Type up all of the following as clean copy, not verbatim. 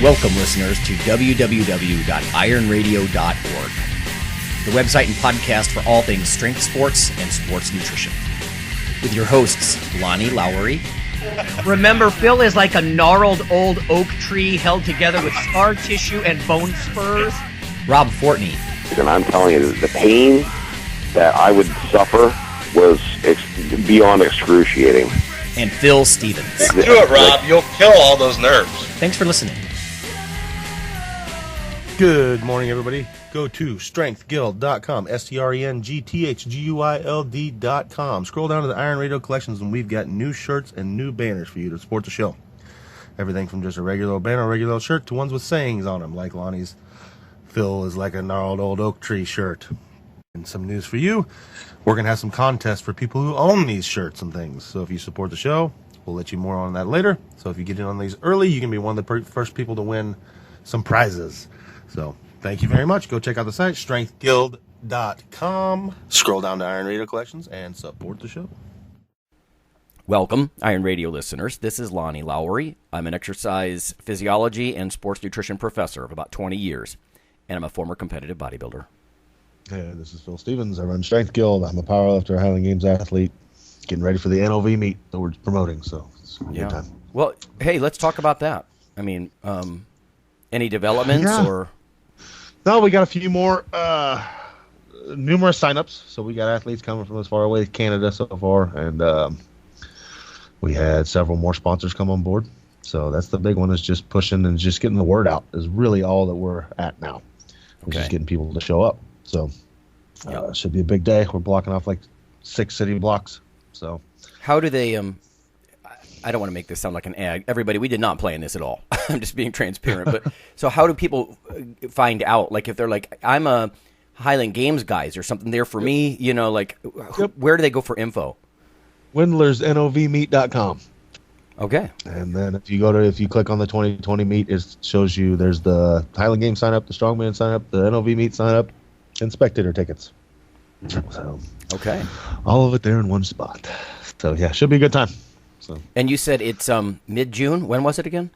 Welcome, listeners, to www.ironradio.org, the website and podcast for all things strength sports and sports nutrition. With your hosts, Lonnie Lowery. Remember, Phil is like a gnarled old oak tree held together with scar tissue and bone spurs. Rob Fortney. And I'm telling you, the pain that I would suffer was beyond excruciating. And Phil Stevens. Do it, Rob. You'll kill all those nerves. Thanks for listening. Good morning, everybody. Go to strengthguild.com, strengthguild.com. Scroll down to the Iron Radio collections, and we've got new shirts and new banners for you to support the show. Everything from just a regular banner, a regular shirt, to ones with sayings on them, like Lonnie's Phil is like a gnarled old oak tree shirt. And some news for you, we're going to have some contests for people who own these shirts and things. So if you support the show, we'll let you more on that later. So if you get in on these early, you can be one of the first people to win some prizes. So thank you very much. Go check out the site, strengthguild.com. Scroll down to Iron Radio Collections and support the show. Welcome, Iron Radio listeners. This is Lonnie Lowery. I'm an exercise physiology and sports nutrition professor of about 20 years, and I'm a former competitive bodybuilder. Hey, this is Phil Stevens. I run Strength Guild. I'm a powerlifter, Highland Games athlete, getting ready for the NOV meet that we're promoting, so it's a good time. Well, hey, let's talk about that. I mean, any developments or... No, we got a few more, numerous signups. So we got athletes coming from as far away as Canada so far, and we had several more sponsors come on board. So that's the big one, is just pushing and just getting the word out is really all that we're at now. We're just getting people to show up. So it should be a big day. We're blocking off like 6 city blocks. So how do they I don't want to make this sound like an ad. Everybody, we did not plan this at all. I'm just being transparent. But so how do people find out? Like if they're like, I'm a Highland Games guys or something there for me, you know, like where do they go for info? WindlersNOVmeet.com. Okay. And then if you click on the 2020 meet, it shows you there's the Highland Games sign up, the Strongman sign up, the NOV meet sign up, and spectator tickets. So okay. All of it there in one spot. So yeah, should be a good time. So. And you said it's mid-June. When was it again?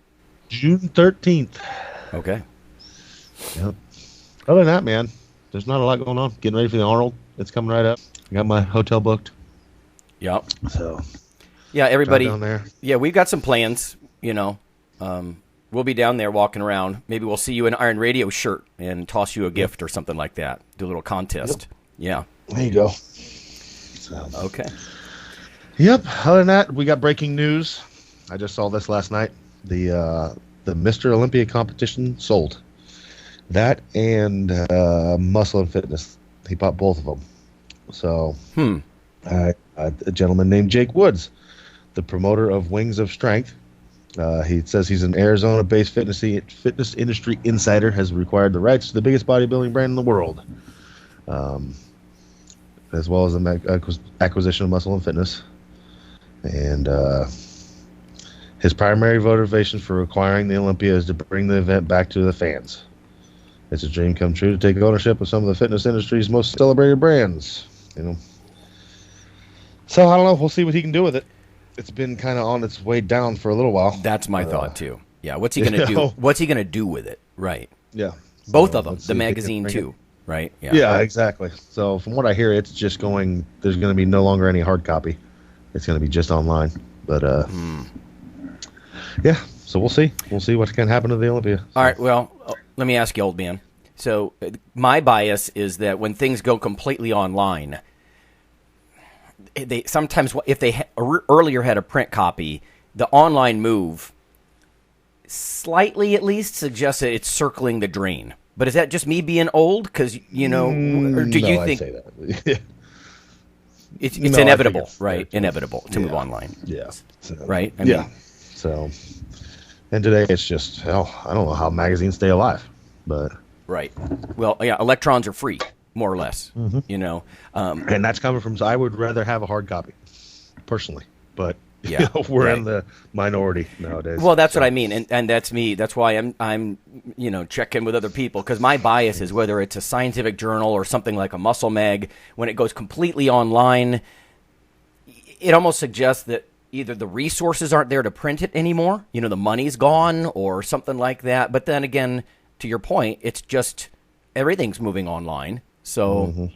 June 13th. Okay. Yep. Other than that, man, there's not a lot going on. Getting ready for the Arnold. It's coming right up. I got my hotel booked. Yep. So. Yeah, everybody. Down there. Yeah, we've got some plans. You know, we'll be down there walking around. Maybe we'll see you in an Iron Radio shirt and toss you a gift or something like that. Do a little contest. Yep. Yeah. There you go. So. Okay. Yep. Other than that, we got breaking news. I just saw this last night. The Mr. Olympia competition sold. That and Muscle and Fitness. He bought both of them. So a gentleman named Jake Woods, the promoter of Wings of Strength, he says he's an Arizona-based fitness industry insider, has acquired the rights to the biggest bodybuilding brand in the world, as well as the acquisition of Muscle and Fitness. And his primary motivation for acquiring the Olympia is to bring the event back to the fans. It's a dream come true to take ownership of some of the fitness industry's most celebrated brands. You know. So I don't know. We'll see what he can do with it. It's been kind of on its way down for a little while. That's my thought too. Yeah. What's he gonna do? What's he gonna do with it? Right. Yeah. Both of them. The magazine too. Right. Yeah. Yeah. Exactly. So from what I hear, it's just going. There's going to be no longer any hard copy. It's going to be just online. But yeah. So we'll see. We'll see what can happen to the Olympia. So. All right. Well, let me ask you, old man. So my bias is that when things go completely online, they sometimes, if they earlier had a print copy, the online move slightly at least suggests that it's circling the drain. But is that just me being old? Because, you know, or do you think... I'd say that. It's inevitable, right? Inevitable to move online. Yeah. So, right? I mean, so, and today it's just, I don't know how magazines stay alive, but... Right. Well, yeah, electrons are free, more or less, you know. And that's coming from, I would rather have a hard copy, personally. But we're in the minority nowadays. Well, that's what I mean, and that's me. That's why I'm checking with other people, because my bias is whether it's a scientific journal or something like a Muscle Mag. When it goes completely online, it almost suggests that either the resources aren't there to print it anymore, the money's gone or something like that. But then again, to your point, it's just everything's moving online. So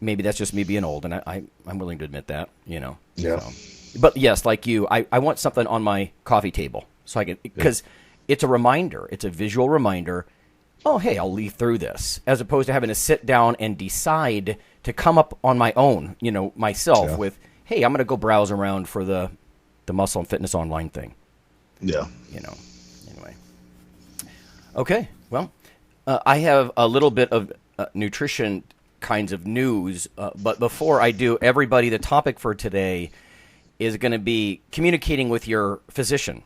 maybe that's just me being old, and I'm willing to admit that, Yeah. So. But yes, like you, I want something on my coffee table so I can, because it's a reminder. It's a visual reminder. Oh, hey, I'll leaf through this, as opposed to having to sit down and decide to come up on my own, myself with, hey, I'm going to go browse around for the Muscle and Fitness Online thing. Yeah. Anyway. Okay, well, I have a little bit of nutrition kinds of news, but before I do, everybody, the topic for today is going to be communicating with your physician.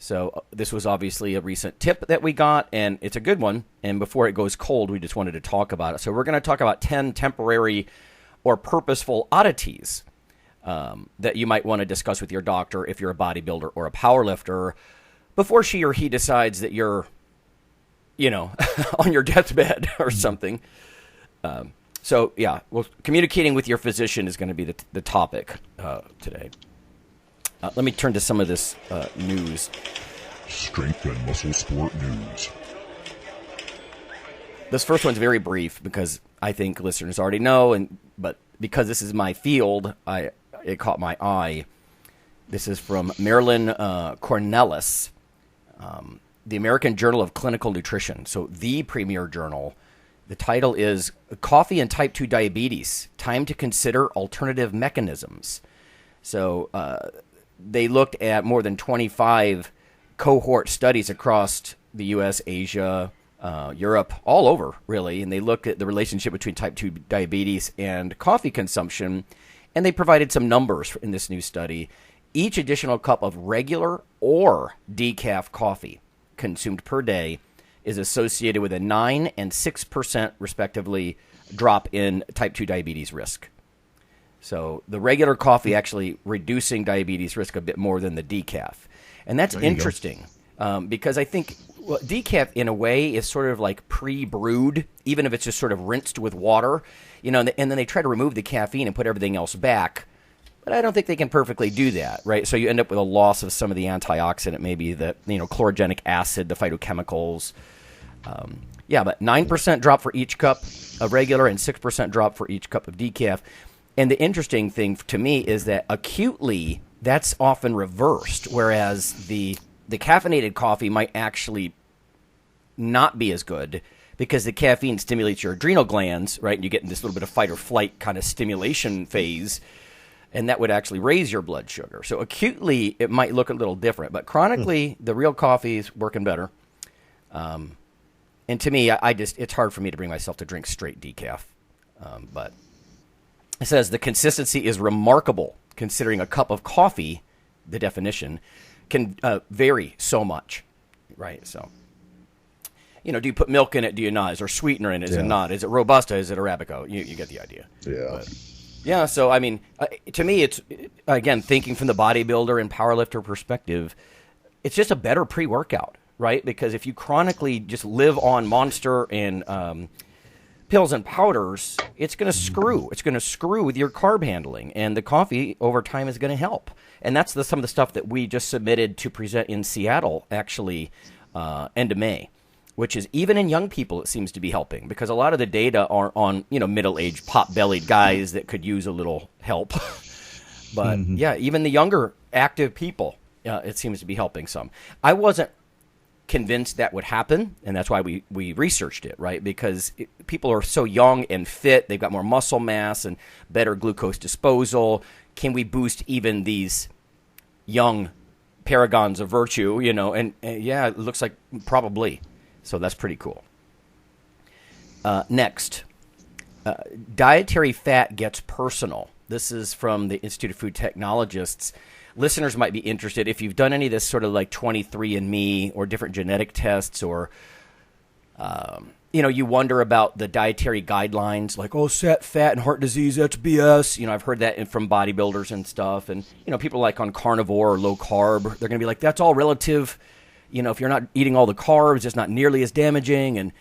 So this was obviously a recent tip that we got, and it's a good one. And before it goes cold, we just wanted to talk about it. So we're going to talk about 10 temporary or purposeful oddities that you might want to discuss with your doctor if you're a bodybuilder or a powerlifter before she or he decides that you're, on your deathbed or something. So, communicating with your physician is going to be the topic today. Let me turn to some of this news. Strength and muscle sport news. This first one's very brief because I think listeners already know, but because this is my field, it caught my eye. This is from Marilyn Cornelis, the American Journal of Clinical Nutrition, so the premier journal. The title is Coffee and Type 2 Diabetes, Time to Consider Alternative Mechanisms. So they looked at more than 25 cohort studies across the U.S., Asia, Europe, all over, really. And they looked at the relationship between type 2 diabetes and coffee consumption. And they provided some numbers in this new study. Each additional cup of regular or decaf coffee consumed per day is associated with a 9 and 6%, respectively, drop in type 2 diabetes risk. So the regular coffee actually reducing diabetes risk a bit more than the decaf. And that's interesting because I think decaf, in a way, is sort of like pre-brewed, even if it's just sort of rinsed with water, and then they try to remove the caffeine and put everything else back. But I don't think they can perfectly do that, right? So you end up with a loss of some of the antioxidant, maybe the chlorogenic acid, the phytochemicals. But 9% drop for each cup of regular and 6% drop for each cup of decaf. And the interesting thing to me is that acutely, that's often reversed, whereas the caffeinated coffee might actually not be as good because the caffeine stimulates your adrenal glands, right? And you get in this little bit of fight or flight kind of stimulation phase, and that would actually raise your blood sugar. So acutely, it might look a little different, but chronically, the real coffee is working better. And to me, it's hard for me to bring myself to drink straight decaf, but it says the consistency is remarkable considering a cup of coffee, the definition, can vary so much, right? So, do you put milk in it? Do you not? Is there sweetener in it? Is it not? Is it Robusta? Is it Arabica? You get the idea. Yeah. So, I mean, to me, it's, again, thinking from the bodybuilder and powerlifter perspective, it's just a better pre-workout, right? Because if you chronically just live on Monster and pills and powders, it's going to screw. It's going to screw with your carb handling, and the coffee over time is going to help. And that's some of the stuff that we just submitted to present in Seattle, actually, end of May, which is even in young people, it seems to be helping because a lot of the data are on, middle-aged, pot-bellied guys that could use a little help. But, even the younger, active people, it seems to be helping some. I wasn't convinced that would happen, and that's why we researched it, right? Because people are so young and fit, they've got more muscle mass and better glucose disposal. Can we boost even these young paragons of virtue, and it looks like probably. So that's pretty cool. Next, dietary fat gets personal. This is from the Institute of Food Technologists. Listeners might be interested if you've done any of this sort of like 23andMe or different genetic tests, or you wonder about the dietary guidelines, like set fat and heart disease, that's BS. I've heard that from bodybuilders and stuff, and people like on carnivore or low carb, they're going to be like, that's all relative. If you're not eating all the carbs, it's not nearly as damaging. And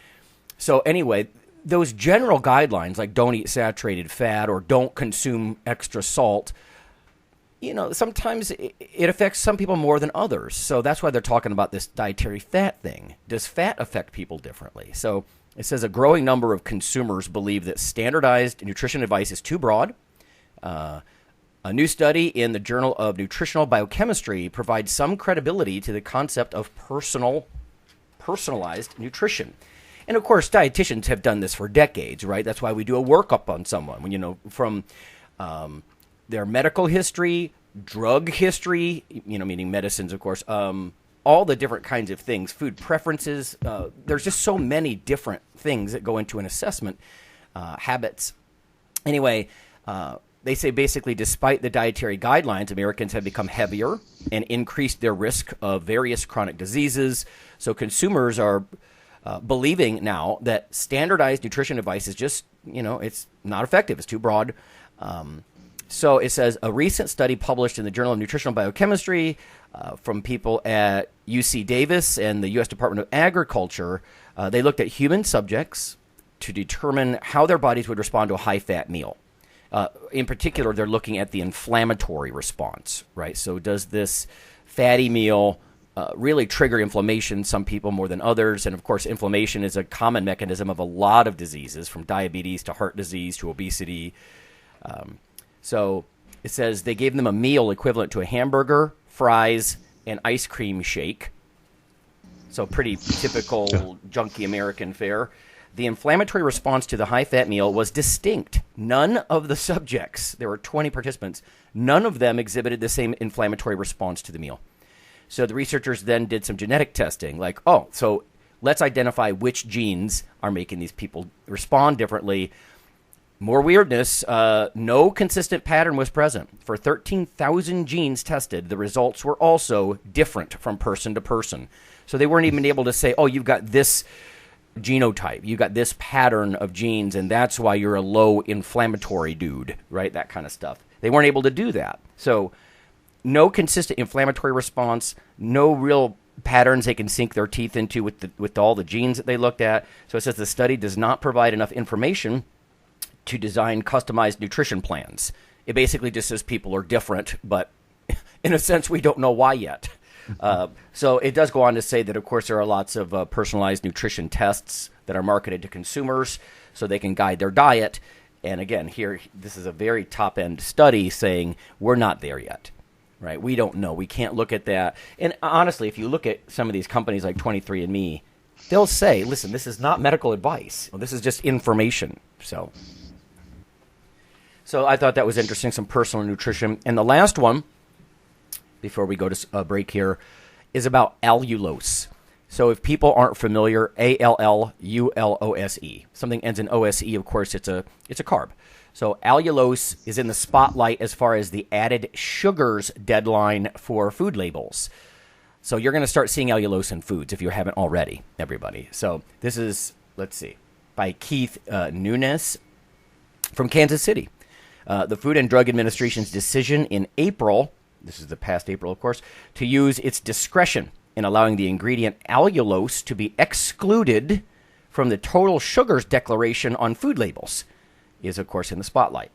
so anyway, those general guidelines, like don't eat saturated fat or don't consume extra salt, sometimes it affects some people more than others. So that's why they're talking about this dietary fat thing. Does fat affect people differently? So it says a growing number of consumers believe that standardized nutrition advice is too broad. A new study in the Journal of Nutritional Biochemistry provides some credibility to the concept of personalized nutrition. And of course, dietitians have done this for decades, right? That's why we do a workup on someone, from their medical history, drug history, meaning medicines, of course, all the different kinds of things, food preferences. There's just so many different things that go into an assessment, habits. Anyway, they say basically despite the dietary guidelines, Americans have become heavier and increased their risk of various chronic diseases. So consumers are believing now that standardized nutrition advice is just, it's not effective. It's too broad. So it says a recent study published in the Journal of Nutritional Biochemistry from people at UC Davis and the U.S. Department of Agriculture, they looked at human subjects to determine how their bodies would respond to a high-fat meal. In particular, they're looking at the inflammatory response, right? So does this fatty meal really trigger inflammation, some people more than others? And, of course, inflammation is a common mechanism of a lot of diseases, from diabetes to heart disease to obesity. So it says they gave them a meal equivalent to a hamburger, fries, and ice cream shake. So pretty typical junky American fare. The inflammatory response to the high-fat meal was distinct. None of the subjects, there were 20 participants, none of them exhibited the same inflammatory response to the meal. So the researchers then did some genetic testing, so let's identify which genes are making these people respond differently. More weirdness, no consistent pattern was present. For 13,000 genes tested, the results were also different from person to person. So they weren't even able to say, you've got this genotype, you got this pattern of genes, and that's why you're a low inflammatory dude, right? That kind of stuff. They weren't able to do that. So no consistent inflammatory response, no real patterns they can sink their teeth into with all the genes that they looked at. So it says the study does not provide enough information to design customized nutrition plans. It basically just says people are different, but in a sense, we don't know why yet. So it does go on to say that, of course, there are lots of personalized nutrition tests that are marketed to consumers so they can guide their diet. And again, here, this is a very top-end study saying we're not there yet, right? We don't know. We can't look at that. And honestly, if you look at some of these companies like 23andMe, they'll say, listen, this is not medical advice. This is just information. So I thought that was interesting, some personal nutrition. And the last one, before we go to a break here, is about allulose. So if people aren't familiar, allulose. Something ends in OSE, of course, it's a carb. So allulose is in the spotlight as far as the added sugars deadline for food labels. So you're going to start seeing allulose in foods if you haven't already, everybody. So this is, let's see, by Keith Nunes from Kansas City. The Food and Drug Administration's decision in April, this is the past April, of course, to use its discretion in allowing the ingredient allulose to be excluded from the total sugars declaration on food labels is, of course, in the spotlight.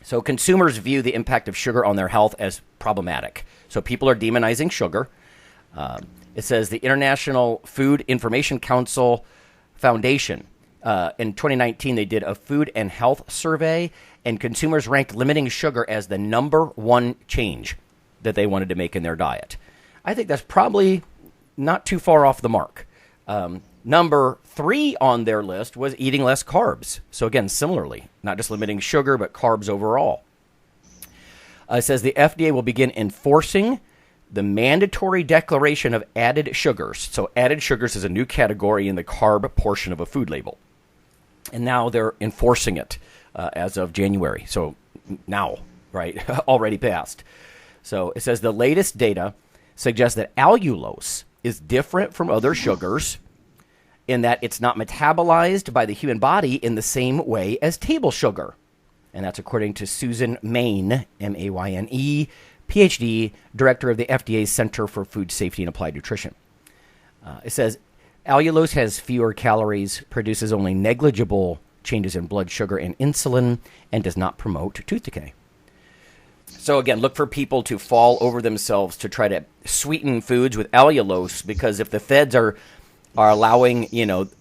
So consumers view the impact of sugar on their health as problematic. So people are demonizing sugar. It says the International Food Information Council Foundation, in 2019, they did a food and health survey, and consumers ranked limiting sugar as the number one change that they wanted to make in their diet. I think that's probably not too far off the mark. Number 3 on their list was eating less carbs. So again, similarly, not just limiting sugar, but carbs overall. It says the FDA will begin enforcing the mandatory declaration of added sugars. So added sugars is a new category in the carb portion of a food label. And now they're enforcing it as of January. So now, right, already passed. So it says the latest data suggests that allulose is different from other sugars in that it's not metabolized by the human body in the same way as table sugar. And that's according to Susan Mayne, M-A-Y-N-E, PhD, director of the FDA's Center for Food Safety and Applied Nutrition. It says allulose has fewer calories, produces only negligible changes in blood sugar and insulin, and does not promote tooth decay. So again, look for people to fall over themselves to try to sweeten foods with allulose, because if the feds are allowing,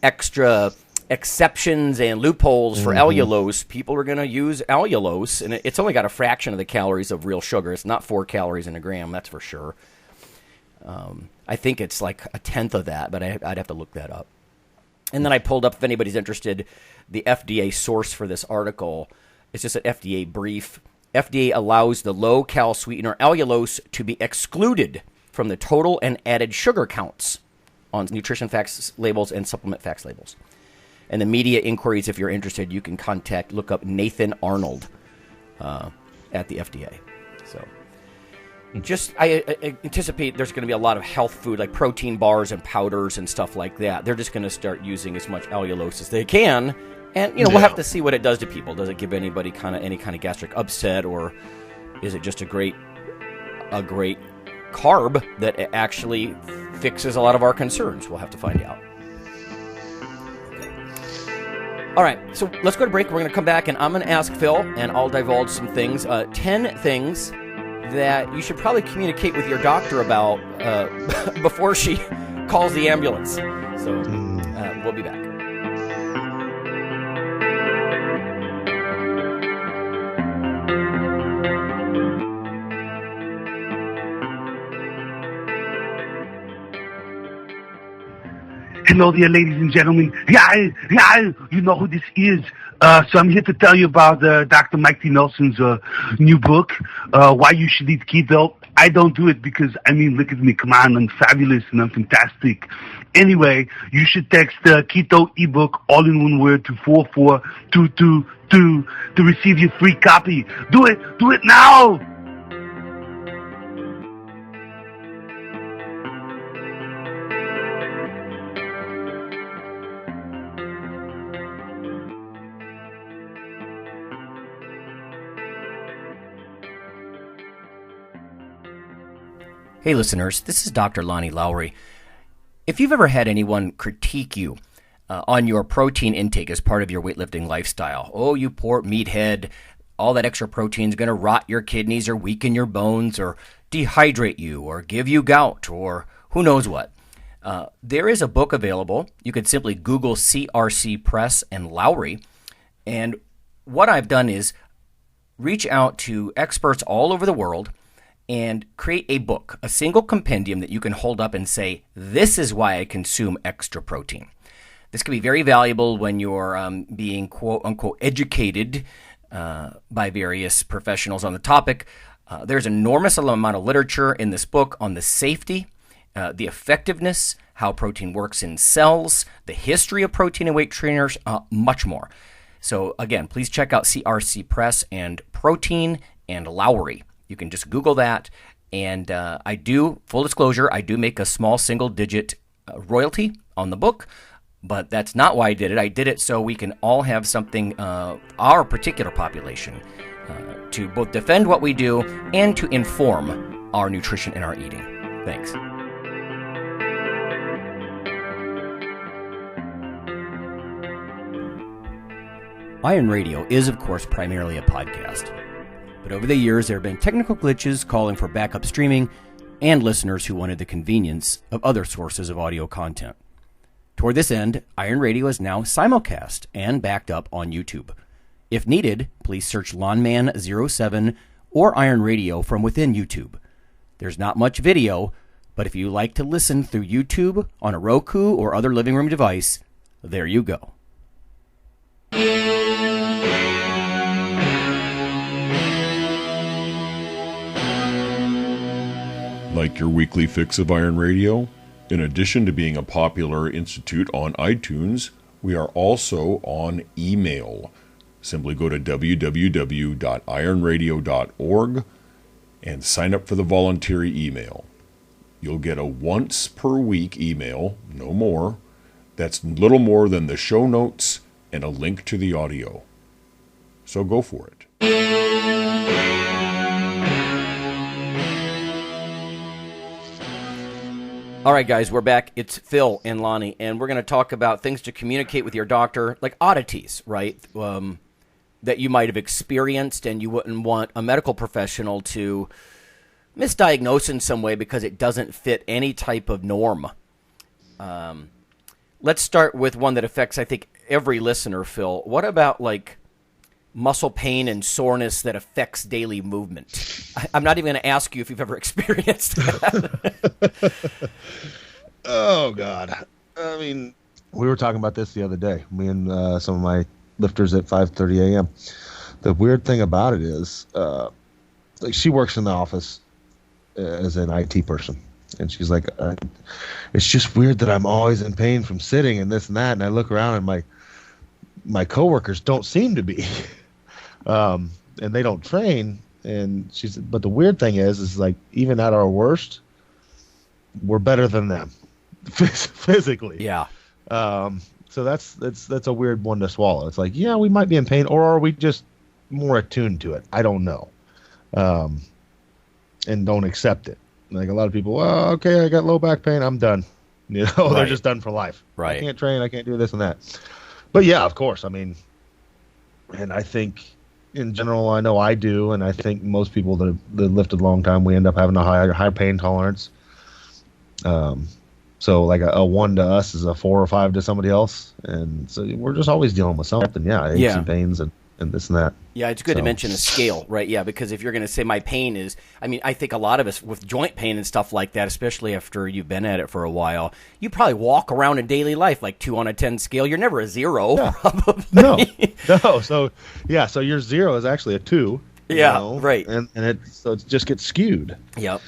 extra exceptions and loopholes for allulose, people are going to use allulose, and it's only got a fraction of the calories of real sugar. It's not 4 calories in a gram, that's for sure. I think it's like a tenth of that, but I'd have to look that up. And then I pulled up, if anybody's interested, the FDA source for this article. It's just an FDA brief. FDA allows the low-cal sweetener allulose to be excluded from the total and added sugar counts on nutrition facts labels and supplement facts labels. And the media inquiries, if you're interested, you can look up Nathan Arnold at the FDA. So I anticipate there's going to be a lot of health food, like protein bars and powders and stuff like that. They're just going to start using as much allulose as they can. And, we'll have to see what it does to people. Does it give anybody any kind of gastric upset, or is it just a great carb that actually fixes a lot of our concerns? We'll have to find out. All right, so let's go to break. We're going to come back, and I'm going to ask Phil, and I'll divulge some things. 10 things that you should probably communicate with your doctor about before she calls the ambulance. So we'll be back. Hello there, ladies and gentlemen. Yeah, you know who this is. So I'm here to tell you about Dr. Mike T. Nelson's new book, Why You Should Eat Keto. I don't do it because, look at me. Come on, I'm fabulous and I'm fantastic. Anyway, you should text the Keto ebook, all in one word, to 44222 to receive your free copy. Do it now! Hey listeners, this is Dr. Lonnie Lowry. If you've ever had anyone critique you on your protein intake as part of your weightlifting lifestyle, oh, you poor meathead, all that extra protein is going to rot your kidneys or weaken your bones or dehydrate you or give you gout or who knows what. There is a book available. You could simply Google CRC Press and Lowry. And what I've done is reach out to experts all over the world and create a book, a single compendium that you can hold up and say, this is why I consume extra protein. This can be very valuable when you're being quote-unquote educated by various professionals on the topic. There's an enormous amount of literature in this book on the safety, the effectiveness, how protein works in cells, the history of protein and weight trainers, much more. So again, please check out CRC Press and Protein and Lowry. You can just Google that, and full disclosure, I do make a small single-digit royalty on the book, but that's not why I did it. I did it so we can all have something, our particular population, to both defend what we do and to inform our nutrition and our eating. Thanks. Iron Radio is, of course, primarily a podcast. But over the years, there have been technical glitches calling for backup streaming and listeners who wanted the convenience of other sources of audio content. Toward this end, Iron Radio is now simulcast and backed up on YouTube. If needed, please search Lawnman07 or Iron Radio from within YouTube. There's not much video, but if you like to listen through YouTube on a Roku or other living room device, there you go. Like your weekly fix of Iron Radio? In addition to being a popular institute on iTunes, we are also on email. Simply go to www.ironradio.org and sign up for the voluntary email. You'll get a once per week email, no more. That's little more than the show notes and a link to the audio. So go for it. All right, guys, we're back. It's Phil and Lonnie, and we're going to talk about things to communicate with your doctor, like oddities, right? that you might have experienced and you wouldn't want a medical professional to misdiagnose in some way because it doesn't fit any type of norm. Let's start with one that affects, I think, every listener, Phil. What about, like, muscle pain and soreness that affects daily movement? I'm not even going to ask you if you've ever experienced that. Oh, God. I mean, we were talking about this the other day, me and some of my lifters at 5:30 a.m. The weird thing about it is, like, she works in the office as an IT person, and she's like, it's just weird that I'm always in pain from sitting and this and that, and I look around and my coworkers don't seem to be, and they don't train, and but the weird thing is like, even at our worst, we're better than them physically. Yeah. So that's a weird one to swallow. It's like, yeah, we might be in pain, or are we just more attuned to it? I don't know. And don't accept it. Like a lot of people, well, okay, I got low back pain, I'm done. You know, Right. They're just done for life. Right. I can't train, I can't do this and that. But yeah, of course. I mean, and I think in general, I know I do, and I think most people that lifted a long time, we end up having a high pain tolerance. So like a 1 to us is a 4 or 5 to somebody else, and so we're just always dealing with something. Yeah, aches and pains and this and that. Yeah, it's good to mention a scale, right? Yeah, because if you're going to say my pain is, I mean, I think a lot of us with joint pain and stuff like that, especially after you've been at it for a while, you probably walk around in daily life like 2 on a 10 scale. You're never a 0, Yeah. probably. No. So yeah, so your 0 is actually a 2. Yeah, right. And it just gets skewed. Yep.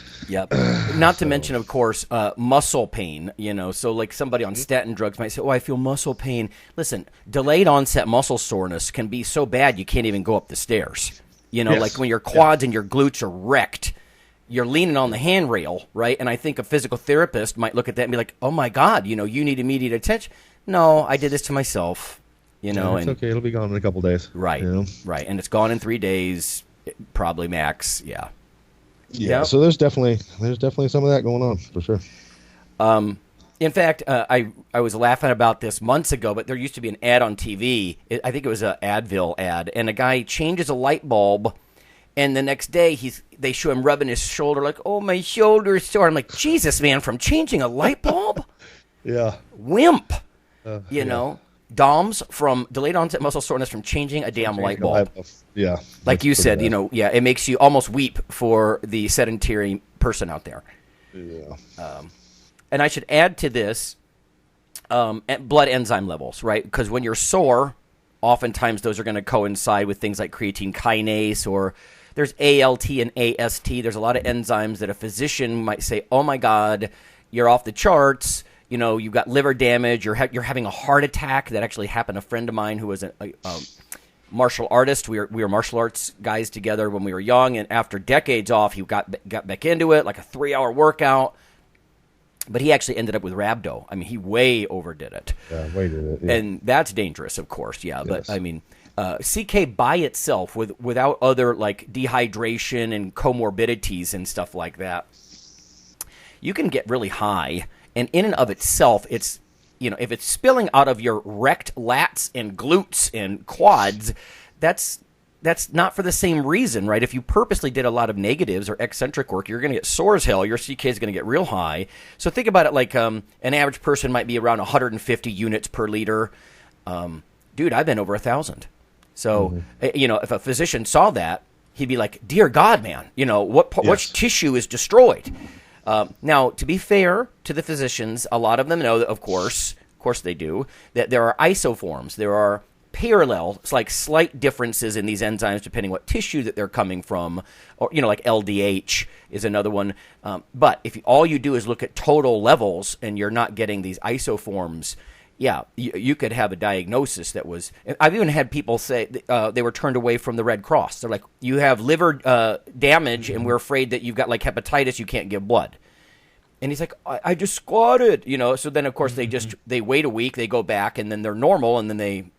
Not to mention, of course, muscle pain, so like somebody on statin drugs might say, oh, I feel muscle pain. Listen, delayed onset muscle soreness can be so bad you can't even go up the stairs. Yes. Like when your quads and your glutes are wrecked, you're leaning on the handrail, right? And I think a physical therapist might look at that and be like, oh my God, you need immediate attention. No, I did this to myself, It's okay. It'll be gone in a couple days. Right, right. And it's gone in 3 days, probably max, yeah. Yeah, Yep. so there's definitely some of that going on for sure. In fact, I was laughing about this months ago, but there used to be an ad on TV. I think it was an Advil ad, and a guy changes a light bulb, and the next day they show him rubbing his shoulder like, oh, my shoulder's sore. I'm like, Jesus, man, from changing a light bulb? Yeah. Wimp. DOMS from delayed onset muscle soreness from changing a damn light bulb. Yeah. Like you said, it makes you almost weep for the sedentary person out there. Yeah. And I should add to this blood enzyme levels, right? Because when you're sore, oftentimes those are going to coincide with things like creatine kinase, or there's ALT and AST. There's a lot of enzymes that a physician might say, oh, my God, you're off the charts. You've got liver damage. You're having a heart attack. That actually happened to a friend of mine who was a martial artist. We were martial arts guys together when we were young, and after decades off, he got back into it, like a 3-hour workout. But he actually ended up with rhabdo. I mean, he way overdid it. Yeah, way did it. Yeah. And that's dangerous, of course. Yeah, Yes. but I mean, CK by itself, without other like dehydration and comorbidities and stuff like that, you can get really high. And in and of itself, it's if it's spilling out of your wrecked lats and glutes and quads, that's not for the same reason, right? If you purposely did a lot of negatives or eccentric work, you're going to get sore as hell. Your CK is going to get real high. So think about it like an average person might be around 150 units per liter. Dude, I've been over 1,000. So, if a physician saw that, he'd be like, dear God, man, what tissue is destroyed? Now, to be fair to the physicians, a lot of them know that, of course they do, that there are isoforms. There are parallel, it's like slight differences in these enzymes depending what tissue that they're coming from, or like LDH is another one. But if all you do is look at total levels and you're not getting these isoforms, yeah, you could have a diagnosis that was. I've even had people say they were turned away from the Red Cross. They're like, you have liver damage, and we're afraid that you've got like hepatitis. You can't give blood. And he's like, I just squatted, So then, of course, they wait a week, they go back, and then they're normal, and then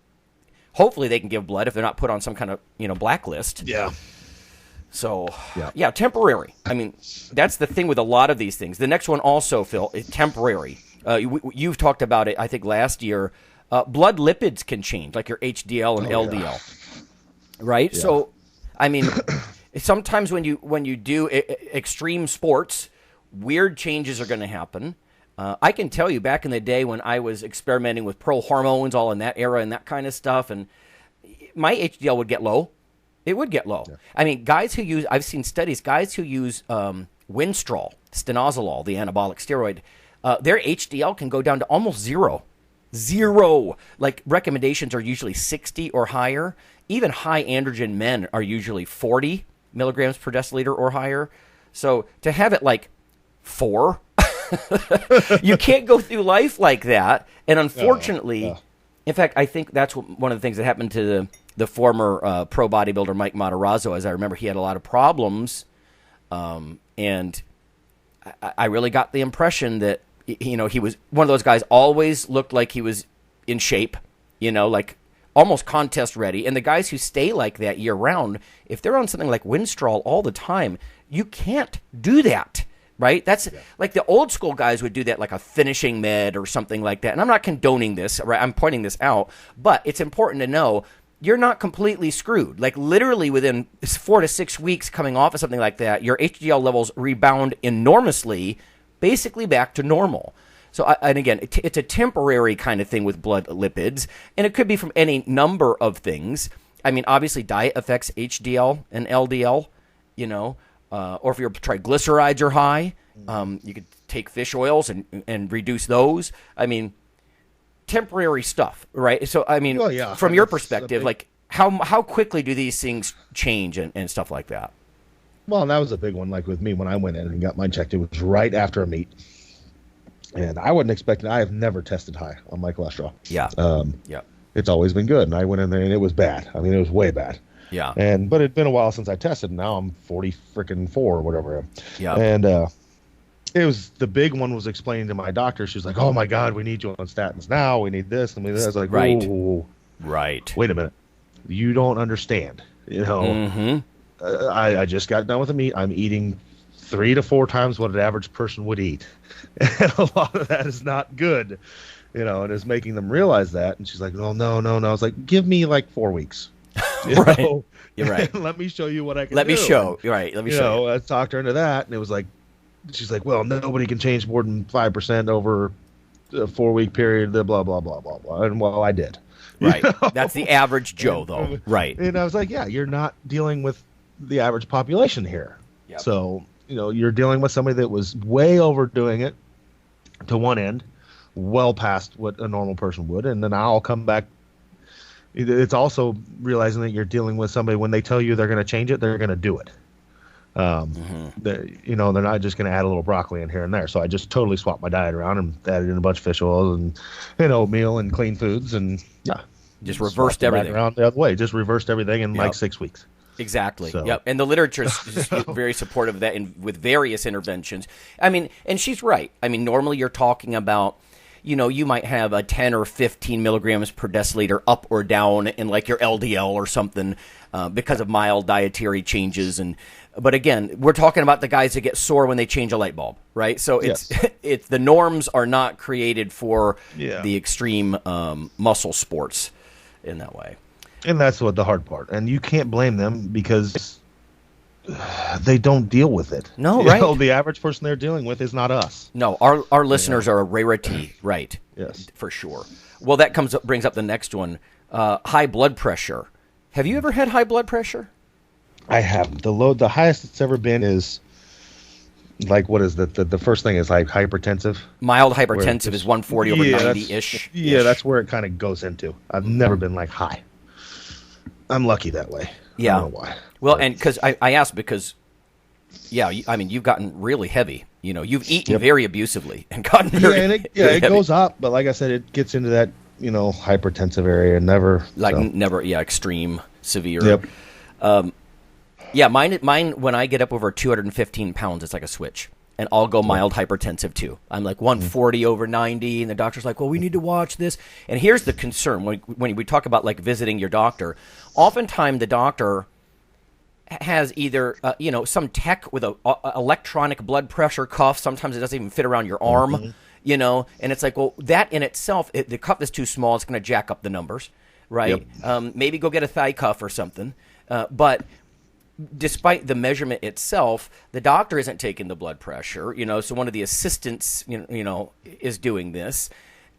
hopefully they can give blood if they're not put on some kind of blacklist. Yeah. So yeah, temporary. I mean, that's the thing with a lot of these things. The next one also, Phil, is temporary. You've talked about it, I think, last year. Blood lipids can change, like your HDL and LDL. right? Yeah. So, I mean, sometimes when you do extreme sports, weird changes are going to happen. I can tell you back in the day when I was experimenting with pro hormones, all in that era and that kind of stuff, and my HDL would get low. It would get low. Yeah. I mean, I've seen studies, guys who use Winstrol, stanozolol, the anabolic steroid, their HDL can go down to almost zero. Like, recommendations are usually 60 or higher. Even high androgen men are usually 40 milligrams per deciliter or higher. So to have it like 4, you can't go through life like that. And unfortunately, in fact, I think that's one of the things that happened to the former pro bodybuilder Mike Matarazzo. As I remember, he had a lot of problems, and I really got the impression that, you know, he was one of those guys, always looked like he was in shape, you know, like almost contest ready. And the guys who stay like that year round, if they're on something like Winstrol all the time, you can't do that, right? That's like the old school guys would do that, like a finishing med or something like that. And I'm not condoning this, right? I'm pointing this out, but it's important to know you're not completely screwed. Like, literally within 4 to 6 weeks coming off of something like that, your HDL levels rebound enormously, basically back to normal. So, and again, it's a temporary kind of thing with blood lipids, and it could be from any number of things. I mean, obviously, diet affects HDL and LDL, you know, or if your triglycerides are high, you could take fish oils and reduce those. I mean, temporary stuff, right? So, I mean, from your perspective, like, how quickly do these things change and stuff like that? Well, and that was a big one. Like with me, when I went in and got mine checked, it was right after a meet. And I wasn't expecting, I have never tested high on my cholesterol. Yeah. It's always been good. And I went in there and it was bad. I mean, it was way bad. Yeah. But it'd been a while since I tested. And now I'm 44 or whatever. Yeah. And it was, the big one was explaining to my doctor. She was like, "Oh my God, we need you on statins now. We need this and we need that." I was like, right. Whoa. Right. Wait a minute. You don't understand. You know, I just got done with a meat. I'm eating 3 to 4 times what an average person would eat. And a lot of that is not good, you know, and it's making them realize that. And she's like, "Oh, no. I was like, "Give me like 4 weeks." Right. Know? You're right. Let me show you what I can do. Let me show. You're right. Let me show. I talked her into that. And it was like, she's like, "Well, nobody can change more than 5% over a 4-week period, blah, blah, blah, blah, blah." And well, I did. Right. That's the average Joe, though. Right. And I was like, yeah, you're not dealing with the average population here. Yep. So, you know, you're dealing with somebody that was way overdoing it to one end, well past what a normal person would. And then I'll come back. It's also realizing that you're dealing with somebody, when they tell you they're going to change it, they're going to do it. You know, they're not just going to add a little broccoli in here and there. So I just totally swapped my diet around and added in a bunch of fish oils and oatmeal and clean foods, and just reversed everything around the other way. Just reversed everything in like 6 weeks. Exactly. So. Yep. And the literature is very supportive of that, with various interventions. I mean, and she's right. I mean, normally you're talking about, you know, you might have a 10 or 15 milligrams per deciliter up or down in like your LDL or something because of mild dietary changes. But again, we're talking about the guys that get sore when they change a light bulb, right? So it's the norms are not created for the extreme muscle sports in that way. And that's what the hard part. And you can't blame them because they don't deal with it. No, right? You know, the average person they're dealing with is not us. No, our listeners are a rarity, right? Yes, for sure. Well, that brings up the next one: high blood pressure. Have you ever had high blood pressure? I haven't. The highest it's ever been is like, what is the first thing is like hypertensive. Mild hypertensive is 140 over 90-ish. Yeah, that's where it kind of goes into. I've never been like high. I'm lucky that way. Yeah. I don't know why. Well, and because I asked because, I mean, you've gotten really heavy. You know, you've eaten very abusively and gotten very it heavy. Goes up, but like I said, it gets into that, you know, hypertensive area. Never extreme, severe. Yep. Mine. When I get up over 215 pounds, it's like a switch, and I'll go mild hypertensive too. I'm like 140 over 90, and the doctor's like, "Well, we need to watch this." And here's the concern: when we talk about like visiting your doctor, oftentimes the doctor has either some tech with a electronic blood pressure cuff. Sometimes it doesn't even fit around your arm, you know, and it's like, well, that in itself, the cuff is too small. It's going to jack up the numbers, right? Yep. Maybe go get a thigh cuff or something. But despite the measurement itself, the doctor isn't taking the blood pressure, so one of the assistants, is doing this.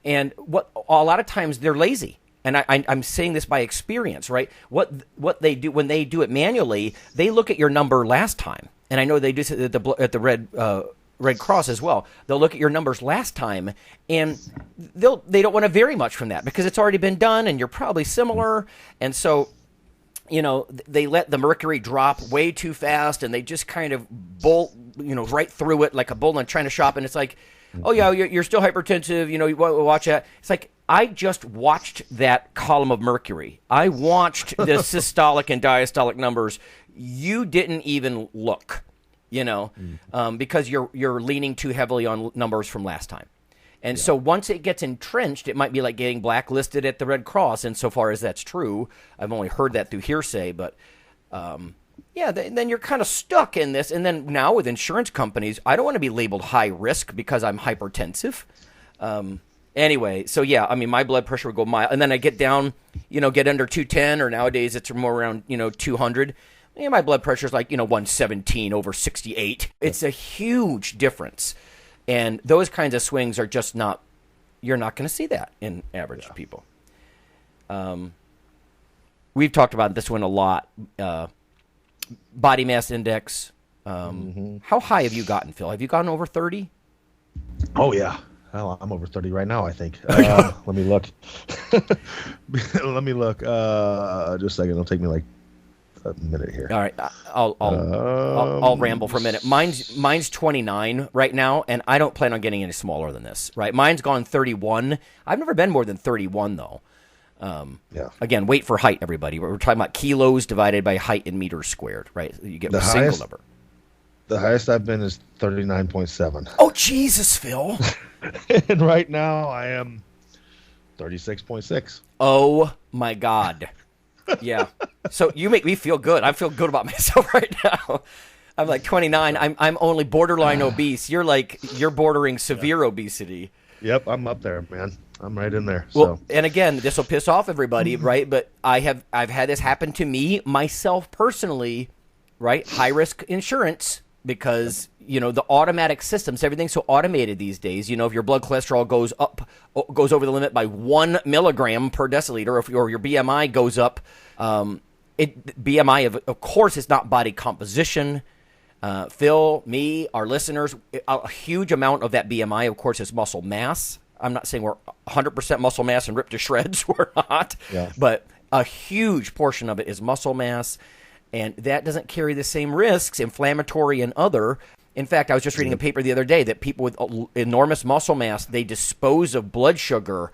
And a lot of times they're lazy. And I'm saying this by experience, right? What they do when they do it manually, they look at your number last time. And I know they do it at the Red Cross as well. They'll look at your numbers last time, and they don't want to vary much from that because it's already been done, and you're probably similar. And so, they let the mercury drop way too fast, and they just kind of bolt, right through it like a bull in trying to shop. And it's like, oh yeah, you're still hypertensive. You watch that. It's like, I just watched that column of mercury. I watched the systolic and diastolic numbers. You didn't even look, because you're leaning too heavily on numbers from last time. And so once it gets entrenched, it might be like getting blacklisted at the Red Cross, insofar as that's true. I've only heard that through hearsay, but then you're kind of stuck in this. And then now with insurance companies, I don't want to be labeled high risk because I'm hypertensive. Anyway, so my blood pressure would go mild, and then I get down, get under 210, or nowadays it's more around, 200. And my blood pressure is like, 117 over 68. It's a huge difference. And those kinds of swings are just you're not going to see that in average people. We've talked about this one a lot. Body mass index. How high have you gotten, Phil? Have you gotten over 30? Oh, yeah. Hell, I'm over 30 right now, I think. Let me look. Just a second. It'll take me like a minute here. All right. I'll ramble for a minute. Mine's 29 right now, and I don't plan on getting any smaller than this, right? Mine's gone 31. I've never been more than 31, though. Again, weight for height, everybody. We're talking about kilos divided by height in meters squared, right? You get a single number. The highest I've been is 39.7. Oh, Jesus, Phil. And right now I am 36.6. Oh, my God. Yeah. So you make me feel good. I feel good about myself right now. I'm like 29. I'm only borderline obese. You're bordering severe obesity. Yep, I'm up there, man. I'm right in there. Well, and again, this will piss off everybody, right? But I've had this happen to me myself personally, right? High risk insurance, because the automatic systems, everything's so automated these days. If your blood cholesterol goes over the limit by 1 milligram per deciliter, or your BMI goes up, BMI of course is not body composition. Phil, me, our listeners, a huge amount of that BMI, of course, is muscle mass. I'm not saying we're 100% muscle mass and ripped to shreds. We're not. Yeah. But a huge portion of it is muscle mass, and that doesn't carry the same risks, inflammatory and other. In fact, I was just reading a paper the other day that people with enormous muscle mass, they dispose of blood sugar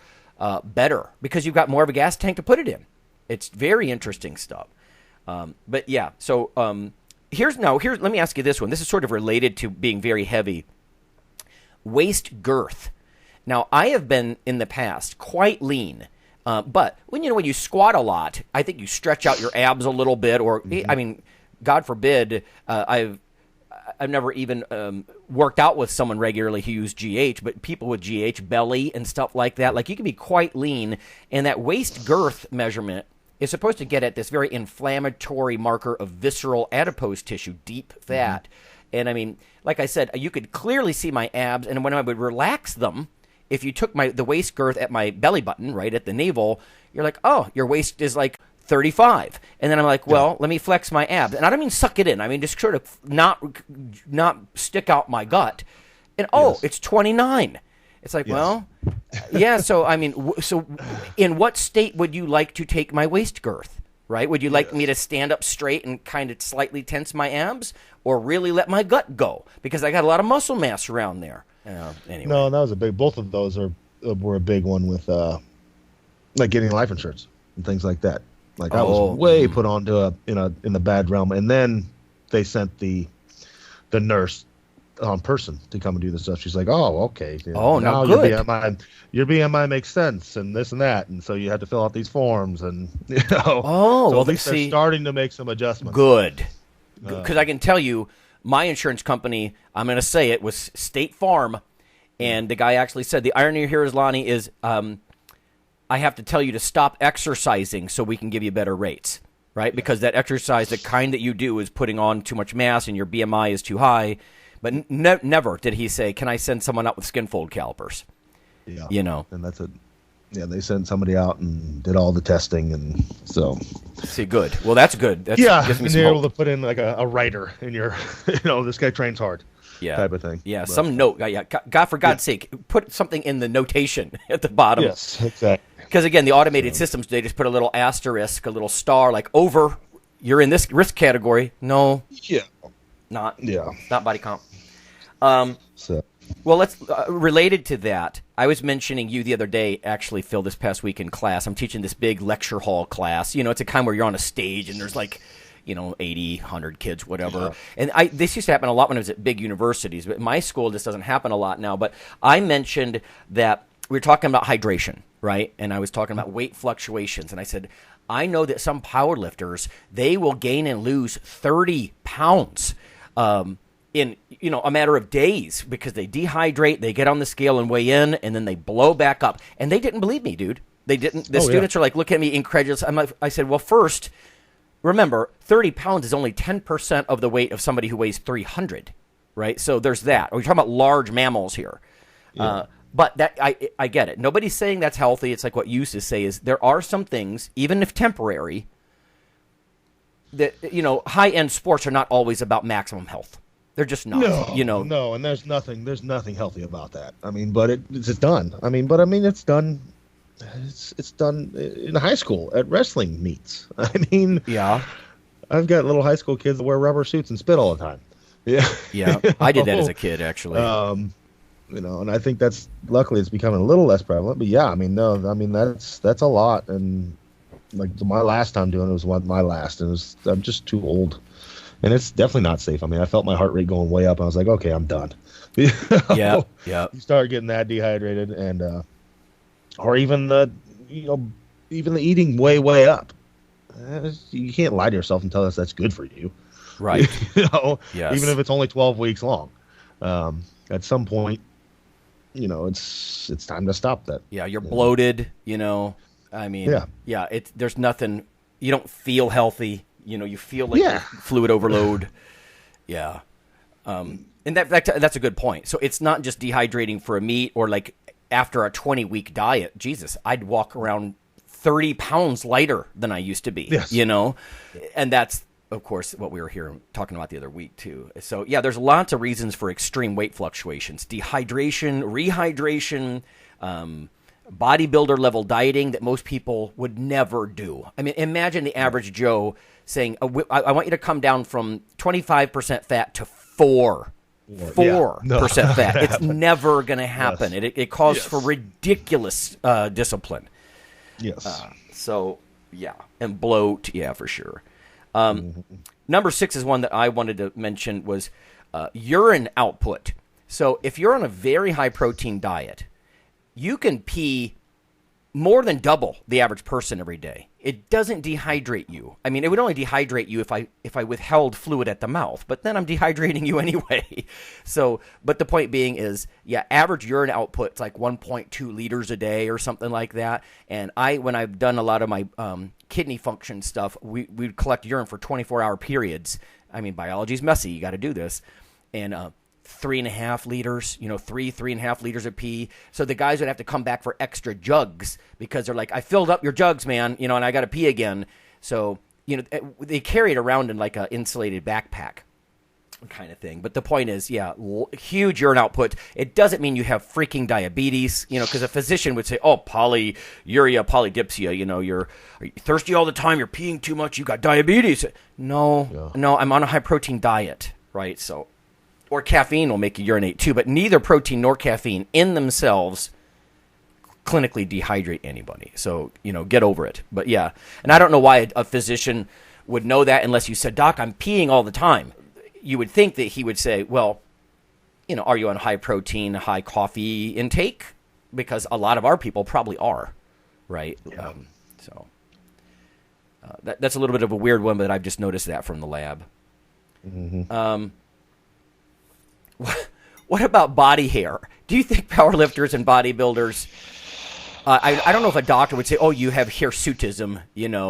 better because you've got more of a gas tank to put it in. It's very interesting stuff. But yeah, so here's let me ask you this one. This is sort of related to being very heavy. Waist girth. Now, I have been in the past quite lean, but when you squat a lot, I think you stretch out your abs a little bit, or I mean, God forbid, I've never even worked out with someone regularly who used GH, but people with GH belly and stuff like that, like you can be quite lean, and that waist girth measurement is supposed to get at this very inflammatory marker of visceral adipose tissue, deep fat. And I mean, like I said, you could clearly see my abs, and when I would relax them, if you took the waist girth at my belly button, right at the navel, you're like, oh, your waist is like 35. And then I'm like, well, let me flex my abs. And I don't mean suck it in. I mean just sort of not stick out my gut. And it's 29. It's like, well, yeah. So I mean, so in what state would you like to take my waist girth? Right? Would you like me to stand up straight and kind of slightly tense my abs, or really let my gut go because I got a lot of muscle mass around there? Anyway. No, that was both of those were a big one with like getting life insurance and things like that. Like I was way put onto in the bad realm, and then they sent the nurse on person to come and do the stuff. She's like, oh, okay. Now good. Your BMI makes sense, and this and that, and so you had to fill out these forms, and so at least they're starting to make some adjustments. Good, because I can tell you, my insurance company, I'm going to say it, was State Farm, and the guy actually said, the irony here is, Lonnie, is I have to tell you to stop exercising so we can give you better rates, right? Because that exercise, the kind that you do, is putting on too much mass and your BMI is too high. But never did he say, can I send someone out with skin fold calipers? Yeah. You know. And that's it. Yeah, they sent somebody out and did all the testing, and so. See, good. Well, that's good. That's, yeah, gives me and some they're hope. able to put in like a writer in your, this guy trains hard, type of thing. Yeah, But, some note. Yeah, God, for God's sake, put something in the notation at the bottom. Yes, exactly. Because, again, the automated systems, they just put a little asterisk, a little star, like over, you're in this risk category. No. Yeah. Not. Yeah. Not body comp. So. Well, let's related to that. I was mentioning you the other day, actually, Phil, this past week in class. I'm teaching this big lecture hall class. You know, it's a kind where you're on a stage and there's like, 80, 100 kids, whatever. Yeah. And this used to happen a lot when I was at big universities, but my school this doesn't happen a lot now. But I mentioned that we were talking about hydration, right? And I was talking about weight fluctuations. And I said, I know that some powerlifters, they will gain and lose 30 pounds in a matter of days because they dehydrate, they get on the scale and weigh in, and then they blow back up. And they didn't believe me, dude. They didn't. The students are like, look at me incredulous. I said, well, first, remember, 30 pounds is only 10% of the weight of somebody who weighs 300, right? So there's that. We're talking about large mammals here. Yeah. But that I get it. Nobody's saying that's healthy. It's like what you used to say is there are some things, even if temporary, that, high-end sports are not always about maximum health. They're just not, No, and there's nothing healthy about that. I mean, but it's done. It's done. It's done in high school at wrestling meets. I mean, yeah, I've got little high school kids that wear rubber suits and spit all the time. Yeah, yeah, I did that as a kid, actually. And I think luckily it's becoming a little less prevalent. But yeah, that's a lot. And like my last time doing it was my last, and I'm just too old. And it's definitely not safe. I mean, I felt my heart rate going way up. And I was like, okay, I'm done. Yeah. You start getting that dehydrated, and or even the eating way up. You can't lie to yourself and tell us that's good for you, right? Yes. Even if it's only 12 weeks long. At some point, it's time to stop that. Yeah, you're bloated. There's nothing. You don't feel healthy. You feel like you're fluid overload. Yeah. And that's a good point. So it's not just dehydrating for a meet or like after a 20-week diet. Jesus, I'd walk around 30 pounds lighter than I used to be, And that's, of course, what we were talking about the other week too. So yeah, there's lots of reasons for extreme weight fluctuations. Dehydration, rehydration, bodybuilder level dieting that most people would never do. I mean, imagine the average Joe saying, I want you to come down from 25% fat to 4% fat. It's never going to happen. Yes. It calls for ridiculous discipline. Yes. And bloat, for sure. Number 6 is one that I wanted to mention was urine output. So if you're on a very high protein diet, you can pee more than double the average person every day. It doesn't dehydrate you. I mean, it would only dehydrate you if I withheld fluid at the mouth, but then I'm dehydrating you anyway. So, but the point being is, average urine output is like 1.2 liters a day or something like that. And when I've done a lot of my kidney function stuff, we collect urine for 24-hour periods. I mean, biology's messy. You got to do this. And 3.5 liters, 3.5 liters of pee. So the guys would have to come back for extra jugs because they're like, I filled up your jugs, man, and I got to pee again. So, they carry it around in like an insulated backpack kind of thing. But the point is, huge urine output. It doesn't mean you have freaking diabetes, because a physician would say, oh, polyuria, polydipsia, you're thirsty all the time, you're peeing too much, you got diabetes. No, I'm on a high protein diet, right? So, or caffeine will make you urinate too, but neither protein nor caffeine in themselves clinically dehydrate anybody. So, get over it. But yeah, and I don't know why a physician would know that unless you said, Doc, I'm peeing all the time. You would think that he would say, well, are you on high protein, high coffee intake? Because a lot of our people probably are, right? Yeah. That's a little bit of a weird one, but I've just noticed that from the lab. Mm-hmm. What about body hair? Do you think powerlifters and bodybuilders, I don't know if a doctor would say, oh, you have hirsutism,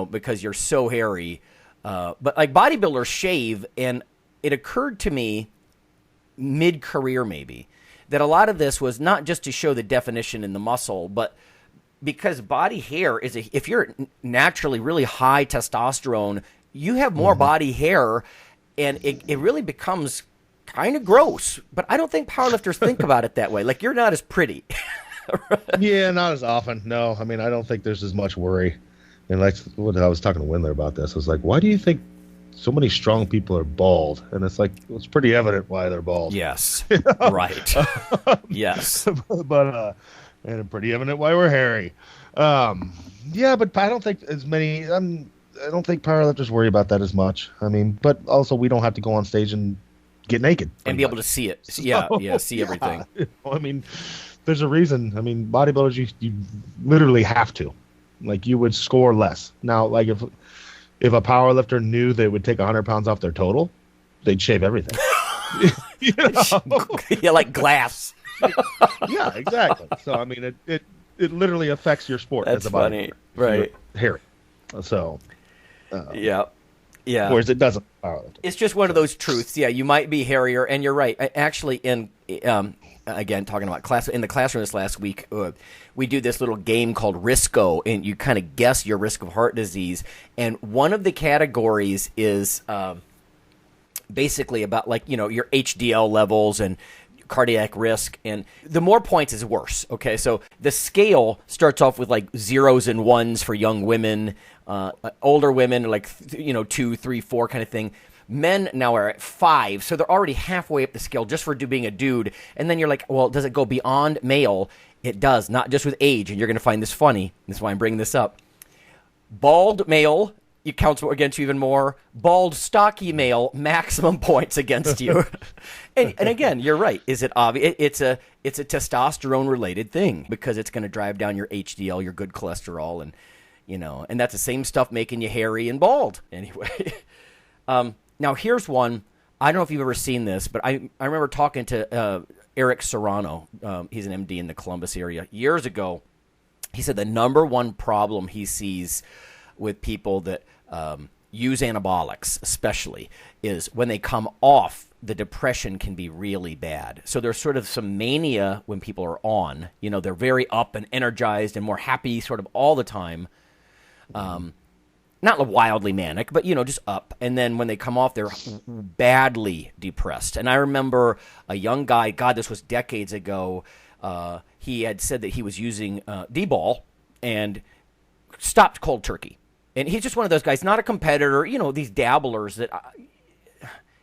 because you're so hairy. But like bodybuilders shave, and it occurred to me mid-career maybe that a lot of this was not just to show the definition in the muscle, but because body hair is if you're naturally really high testosterone, you have more body hair, and it really becomes kind of gross. But I don't think powerlifters think about it that way. Like, you're not as pretty. Yeah, not as often. No, I mean, I don't think there's as much worry. And like what I was talking to Windler about this, I was like, why do you think so many strong people are bald? And it's like, it's pretty evident why they're bald. Yes. Right. Yes. But and pretty evident why we're hairy. Yeah, but I don't think as many. I don't think powerlifters worry about that as much. I mean, but also we don't have to go on stage and get naked and be able to see it. See everything. I mean, there's a reason. I mean, bodybuilders, you literally have to. Like, you would score less. Now, like if a powerlifter knew they would take 100 pounds off their total, they'd shave everything. You know? Yeah, like glass. Yeah, exactly. So I mean, it literally affects your sport. That's as a funny, right? Hairy. So yeah. Whereas it doesn't. It's just one of those truths. Yeah, you might be hairier, and you're right. Actually, again, talking about class in the classroom this last week, we do this little game called Risco, and you kind of guess your risk of heart disease. And one of the categories is basically about, like, you know, your HDL levels and cardiac risk, and the more points is worse. Okay, so the scale starts off with like zeros and ones for young women, older women like 2, 3, 4 kind of thing. Men now are at 5, so they're already halfway up the scale just for being a dude. And then you're like, well, does it go beyond male? It does, not just with age. And you're going to find this funny. That's why I'm bringing this up. Bald male, it counts against you even more. Bald, stocky male, maximum points against you. and again, you're right. Is it obvious? It's a testosterone-related thing because it's going to drive down your HDL, your good cholesterol, and and that's the same stuff making you hairy and bald. Anyway. Now, here's one. I don't know if you've ever seen this, but I remember talking to Eric Serrano. He's an MD in the Columbus area. Years ago, he said the number one problem he sees with people that use anabolics especially is when they come off, the depression can be really bad. So there's sort of some mania when people are on. They're very up and energized and more happy sort of all the time. Not wildly manic, but, just up. And then when they come off, they're badly depressed. And I remember a young guy, God, this was decades ago, he had said that he was using D-ball and stopped cold turkey. And he's just one of those guys, not a competitor, these dabblers that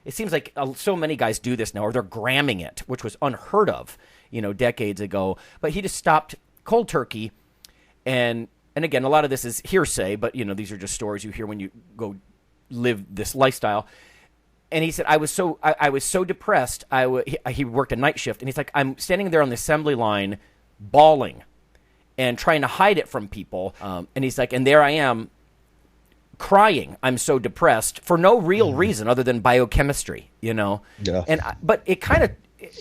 it seems like so many guys do this now, or they're gramming it, which was unheard of, decades ago. But he just stopped cold turkey. And again, a lot of this is hearsay, but, these are just stories you hear when you go live this lifestyle. And he said, I was so depressed. He worked a night shift, and he's like, I'm standing there on the assembly line bawling and trying to hide it from people. And he's like, and there I am crying. I'm so depressed for no real reason other than biochemistry, Yeah. But it kind of,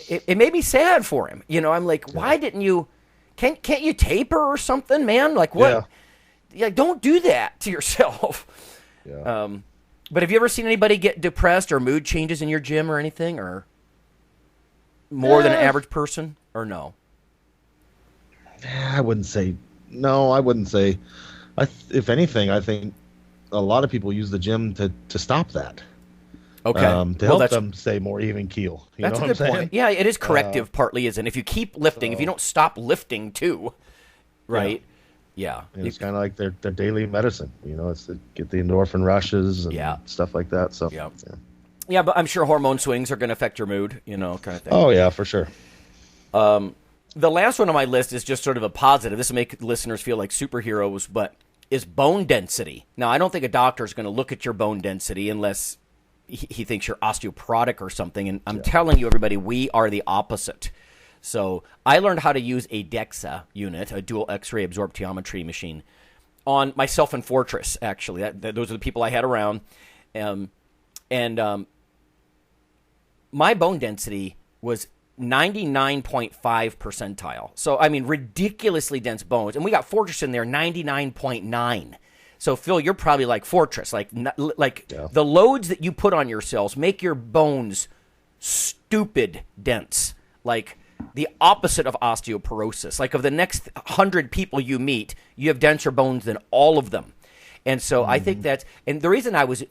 it made me sad for him. I'm like, why didn't you... Can't you taper or something, man? Like, what? Yeah, don't do that to yourself. Yeah. But have you ever seen anybody get depressed or mood changes in your gym or anything, or more than an average person, or no? I wouldn't say. No, I wouldn't say. If anything, I think a lot of people use the gym to stop that. Okay. To help them stay more even keel. That's a good point. Yeah, it is corrective partly, isn't it? If you keep lifting, if you don't stop lifting too, right? Yeah. It's kind of like their daily medicine. It's to get the endorphin rushes and stuff like that. So yeah, but I'm sure hormone swings are going to affect your mood, kind of thing. Oh, yeah, for sure. The last one on my list is just sort of a positive. This will make listeners feel like superheroes, but is bone density. Now, I don't think a doctor is going to look at your bone density unless he thinks you're osteoporotic or something. And I'm telling you, everybody, we are the opposite. So I learned how to use a DEXA unit, a dual X-ray absorptiometry machine, on myself and Fortress, actually. Those are the people I had around. My bone density was 99.5 percentile. So, I mean, ridiculously dense bones. And we got Fortress in there, 99.9. So Phil, you're probably like Fortress, the loads that you put on your cells make your bones stupid dense, like the opposite of osteoporosis. Like of the next 100 people you meet, you have denser bones than all of them. And so I think that's, and the reason I was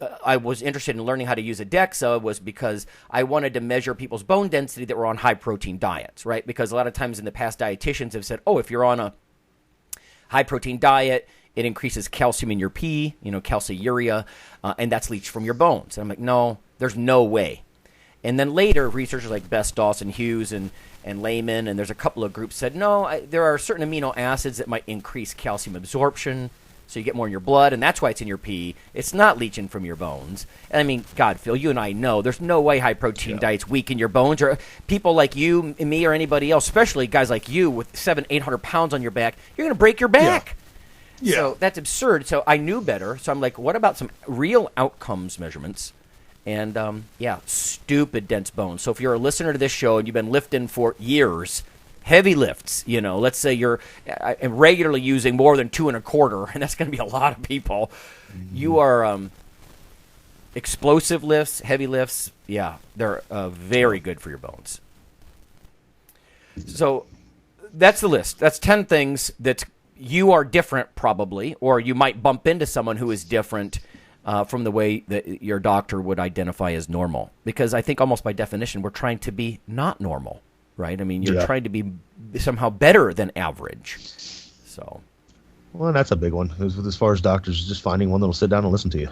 interested in learning how to use a DEXA was because I wanted to measure people's bone density that were on high protein diets, right? Because a lot of times in the past, dietitians have said, oh, if you're on a high protein diet, it increases calcium in your pee, calciuria, and that's leached from your bones. And I'm like, no, there's no way. And then later, researchers like Best, Dawson, Hughes, and Lehman, and there's a couple of groups said, no, there are certain amino acids that might increase calcium absorption, so you get more in your blood, and that's why it's in your pee. It's not leaching from your bones. And I mean, God, Phil, you and I know there's no way high-protein diets weaken your bones, or people like you, me, or anybody else, especially guys like you with 700-800 pounds on your back, you're going to break your back. Yeah. So that's absurd. So I knew better. So I'm like, what about some real outcomes measurements? And, stupid dense bones. So if you're a listener to this show and you've been lifting for years, heavy lifts, let's say you're regularly using more than 2 1/4, and that's going to be a lot of people. Mm-hmm. You are explosive lifts, heavy lifts. Yeah, they're very good for your bones. So that's the list. That's 10 things that you are different probably, or you might bump into someone who is different from the way that your doctor would identify as normal. Because I think almost by definition, we're trying to be not normal. Right? I mean, you're trying to be somehow better than average. So, well, that's a big one. As far as doctors, just finding one that'll sit down and listen to you.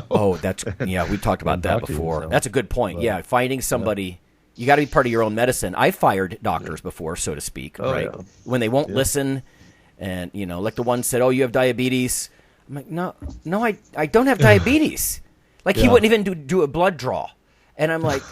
Oh, we talked about that before. That's a good point. Yeah, finding somebody. You got to be part of your own medicine. I fired doctors before, so to speak. Right? Yeah. When they won't listen, and like the one said, "Oh, you have diabetes." I'm like, no, I don't have diabetes. Like he wouldn't even do a blood draw, and I'm like.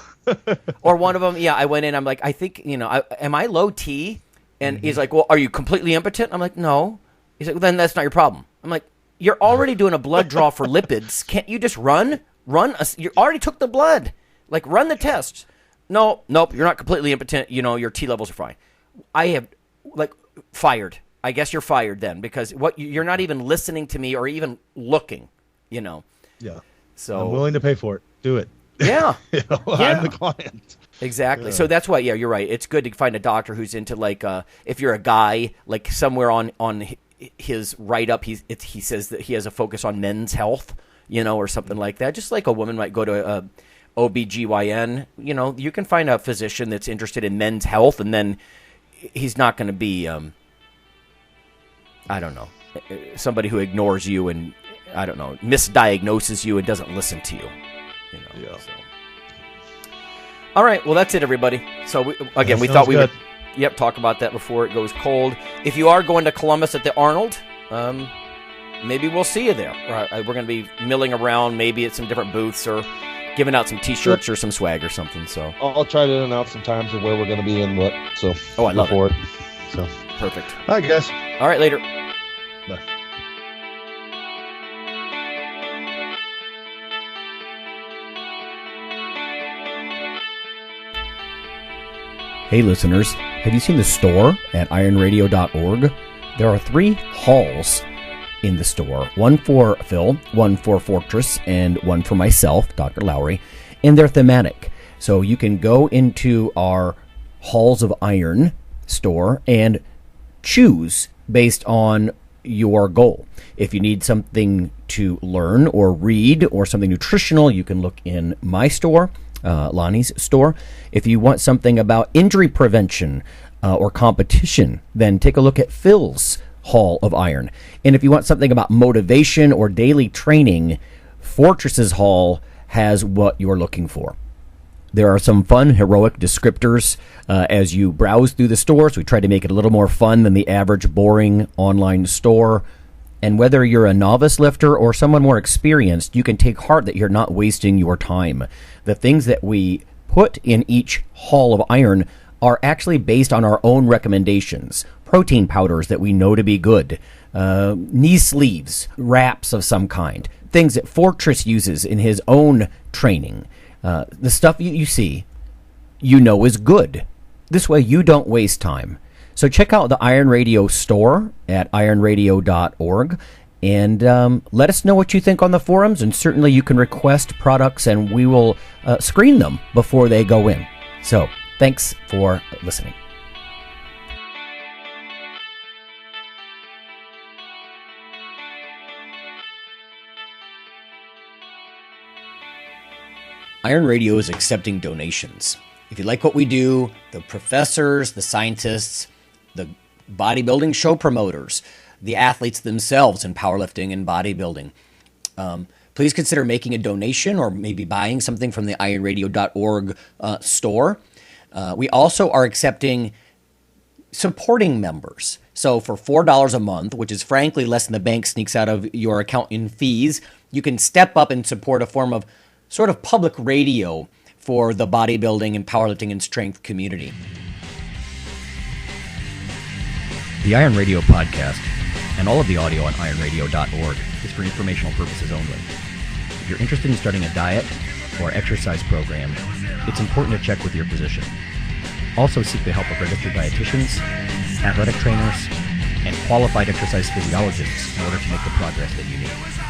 Or one of them, I went in, I'm like, I think, am I low T? And he's like, well, are you completely impotent? I'm like, no. He's like, well, then that's not your problem. I'm like, you're already doing a blood draw for lipids. Can't you just run? You already took the blood. Like, run the tests. Nope, you're not completely impotent. Your T levels are fine. I have, fired. I guess you're fired then because you're not even listening to me or even looking, Yeah. So I'm willing to pay for it. Do it. Yeah. I'm the client. Exactly. Yeah. So that's why, you're right. It's good to find a doctor who's into if you're a guy, somewhere on his write-up, he says that he has a focus on men's health, or something like that. Just like a woman might go to a OBGYN, you can find a physician that's interested in men's health, and then he's not going to be, I don't know, somebody who ignores you and, I don't know, misdiagnoses you and doesn't listen to you. So. All right, well, that's it, everybody. So, we thought we would talk about that before it goes cold. If you are going to Columbus at the Arnold, maybe we'll see you there. We're going to be milling around, maybe at some different booths or giving out some T-shirts or some swag or something. So I'll try to announce some times of where we're going to be and what. So I love it. So perfect. All right, guys. All right, later. Bye. Hey listeners, have you seen the store at IronRadio.org? There are 3 halls in the store. One for Phil, one for Fortress, and one for myself, Dr. Lowry. And they're thematic. So you can go into our Halls of Iron store and choose based on your goal. If you need something to learn or read or something nutritional, you can look in my store. Lonnie's store. If you want something about injury prevention or competition, then take a look at Phil's Hall of Iron. And if you want something about motivation or daily training, Fortress's Hall has what you're looking for. There are some fun, heroic descriptors as you browse through the store, so we try to make it a little more fun than the average boring online store. And whether you're a novice lifter or someone more experienced, you can take heart that you're not wasting your time. The things that we put in each Hall of Iron are actually based on our own recommendations. Protein powders that we know to be good, knee sleeves, wraps of some kind, things that Fortress uses in his own training. The stuff you see, is good. This way you don't waste time. So check out the Iron Radio store at ironradio.org And let us know what you think on the forums, and certainly you can request products and we will screen them before they go in. So, thanks for listening. Iron Radio is accepting donations. If you like what we do, the professors, the scientists, the bodybuilding show promoters, the athletes themselves in powerlifting and bodybuilding, please consider making a donation or maybe buying something from the IronRadio.org store. We also are accepting supporting members. So for $4 a month, which is frankly less than the bank sneaks out of your account in fees, you can step up and support a form of sort of public radio for the bodybuilding and powerlifting and strength community. The Iron Radio podcast and all of the audio on ironradio.org is for informational purposes only. If you're interested in starting a diet or exercise program, it's important to check with your physician. Also seek the help of registered dietitians, athletic trainers, and qualified exercise physiologists in order to make the progress that you need.